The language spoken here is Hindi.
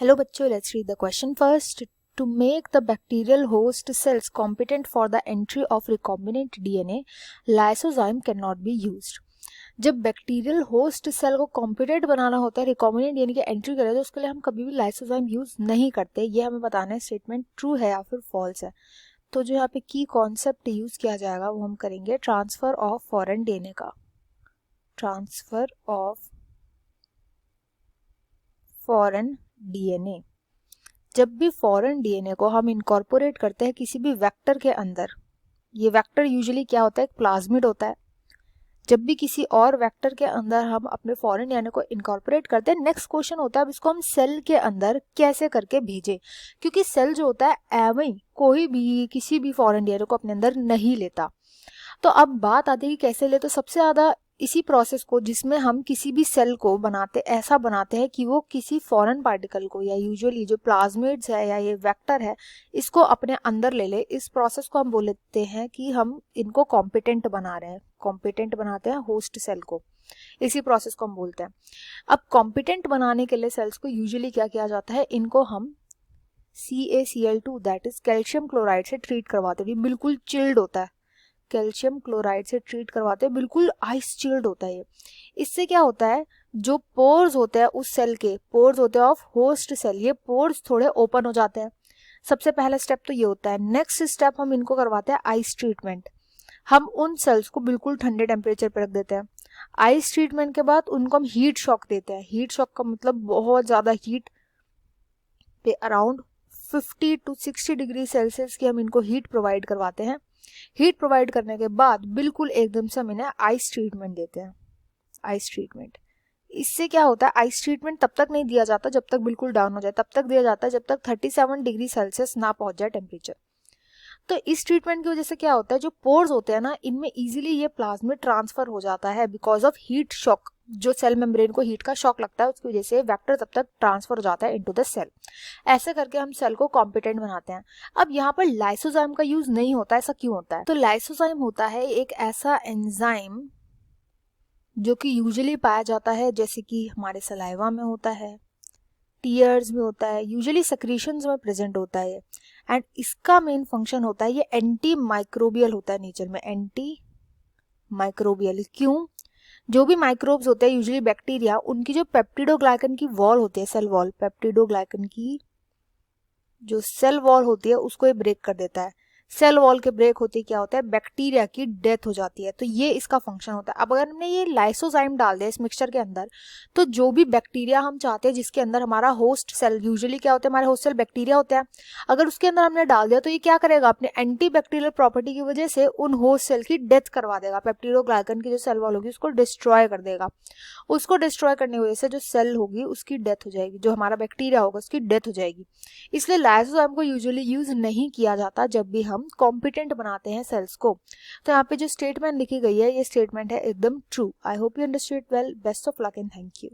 Hello बच्चों, let's read the question first. To make the bacterial host cells competent for the entry of recombinant DNA, lysozyme cannot be used. जब बैक्टीरियल होस्ट सेल को कॉम्पिटेंट बनाना होता है रिकॉम्बिनेंट डीएनए की एंट्री करें तो उसके लिए हम कभी भी लाइसोजाइम यूज नहीं करते. ये हमें बताना है स्टेटमेंट ट्रू है या फिर फॉल्स है. तो जो यहाँ पे की कॉन्सेप्ट यूज किया जाएगा वो हम करेंगे ट्रांसफर ऑफ फॉरेन डीएनए का. Transfer of foreign DNA. जब भी फॉरेन डीएनए को हम इनकॉर्पोरेट करते हैं किसी भी वेक्टर के अंदर, ये वेक्टर यूजुअली क्या होता है, एक प्लाज्मिड होता है. जब भी किसी और वेक्टर के अंदर हम अपने फॉरेन डीएनए को इनकॉर्पोरेट करते हैं, नेक्स्ट क्वेश्चन होता है अब इसको हम सेल के अंदर कैसे करके भेजें, क्योंकि सेल जो होता है एवं ही कोई भी किसी भी फॉरेन डीएनए को अपने अंदर नहीं लेता. तो अब बात आती है कि कैसे ले. तो सबसे ज़्यादा इसी प्रोसेस को जिसमें हम किसी भी सेल को ऐसा बनाते हैं कि वो किसी फॉरेन पार्टिकल को या यूजुअली जो प्लाज्मिड्स है या ये वेक्टर है इसको अपने अंदर ले ले, इस प्रोसेस को हम बोलते हैं कि हम इनको कॉम्पिटेंट बना रहे हैं. कॉम्पिटेंट बनाते हैं होस्ट सेल को, इसी प्रोसेस को हम बोलते हैं. अब कॉम्पिटेंट बनाने के लिए सेल्स को यूजुअली क्या किया जाता है, इनको हम CaCl2 that is calcium chloride से ट्रीट करवाते हैं. बिल्कुल चिल्ड होता है, कैल्शियम क्लोराइड से ट्रीट करवाते हैं, बिल्कुल आइस चिल्ड होता है ये. इससे क्या होता है, जो पोर्स होते हैं उस सेल के, पोर्स होते हैं ऑफ होस्ट सेल, ये पोर्स थोड़े ओपन हो जाते हैं. सबसे पहला स्टेप तो ये होता है. नेक्स्ट स्टेप हम इनको करवाते हैं आइस ट्रीटमेंट. हम उन सेल्स को बिल्कुल ठंडे टेम्परेचर पर रख देते हैं. आइस ट्रीटमेंट के बाद उनको हम हीट शॉक देते हैं. हीट शॉक का मतलब बहुत ज़्यादा हीट पे, अराउंड 50 to 60 डिग्री सेल्सियस की हम इनको हीट प्रोवाइड करवाते हैं. हीट प्रोवाइड करने के बाद बिल्कुल एकदम से हम इन्हें आइस ट्रीटमेंट देते हैं. आइस ट्रीटमेंट, इससे क्या होता है, आइस ट्रीटमेंट तब तक नहीं दिया जाता जब तक बिल्कुल डाउन हो जाए, तब तक दिया जाता है जब तक 37 डिग्री सेल्सियस ना पहुंच जाए टेम्परेचर. तो इस ट्रीटमेंट की वजह से क्या होता है, जो पोर्स होते हैं ना, इनमें इजीली ये प्लाज्मिड ट्रांसफर हो जाता है बिकॉज ऑफ हीट शॉक. जो सेल मेम्ब्रेन को हीट का शॉक लगता है उसकी वजह से वेक्टर तब तक ट्रांसफर हो जाता है इनटू द सेल. ऐसे करके हम सेल को कॉम्पिटेंट बनाते हैं. अब यहाँ पर लाइसोजाइम का यूज नहीं होता. ऐसा क्यों होता है? तो लाइसोजाइम होता है एक ऐसा एंजाइम जो कि यूजुअली पाया जाता है जैसे कि हमारे सलाइवा में होता है, टीयर्स में होता है, यूजुअली सेक्रीशंस में प्रेजेंट होता है. एंड इसका मेन फंक्शन होता है, ये एंटी माइक्रोबियल होता है नेचर में. एंटी माइक्रोबियल क्यों? जो भी माइक्रोब्स होते हैं यूजुअली बैक्टीरिया, उनकी जो पेप्टिडोग्लाइकन की वॉल होती है, सेल वॉल, पेप्टिडोग्लाइकन की जो सेल वॉल होती है उसको ये ब्रेक कर देता है. सेल वॉल के ब्रेक होती क्या होता है, बैक्टीरिया की डेथ हो जाती है. तो ये इसका फंक्शन होता है. अब अगर हमने ये लाइसोजाइम डाल दिया इस मिक्सचर के अंदर, तो जो भी बैक्टीरिया हम चाहते हैं जिसके अंदर हमारा होस्ट सेल, यूजुअली क्या होता है, हमारे होस्ट सेल बैक्टीरिया होते हैं, अगर उसके अंदर हमने डाल दिया तो ये क्या करेगा, अपने एंटी बैक्टीरियल प्रॉपर्टी की वजह से उन होस्ट सेल की डेथ करवा देगा. पेप्टिडोग्लाइकन की जो सेल वॉल होगी उसको डिस्ट्रॉय कर देगा. उसको डिस्ट्रॉय करने की वजह से जो सेल होगी उसकी डेथ हो जाएगी, जो हमारा बैक्टीरिया होगा उसकी डेथ हो जाएगी. इसलिए लाइसोजाइम को यूजुअली यूज नहीं किया जाता जब भी हम कॉम्पिटेंट बनाते हैं सेल्स को. तो यहाँ पे जो स्टेटमेंट लिखी गई है ये स्टेटमेंट है एकदम true. I hope you understood well. Best of luck and thank you.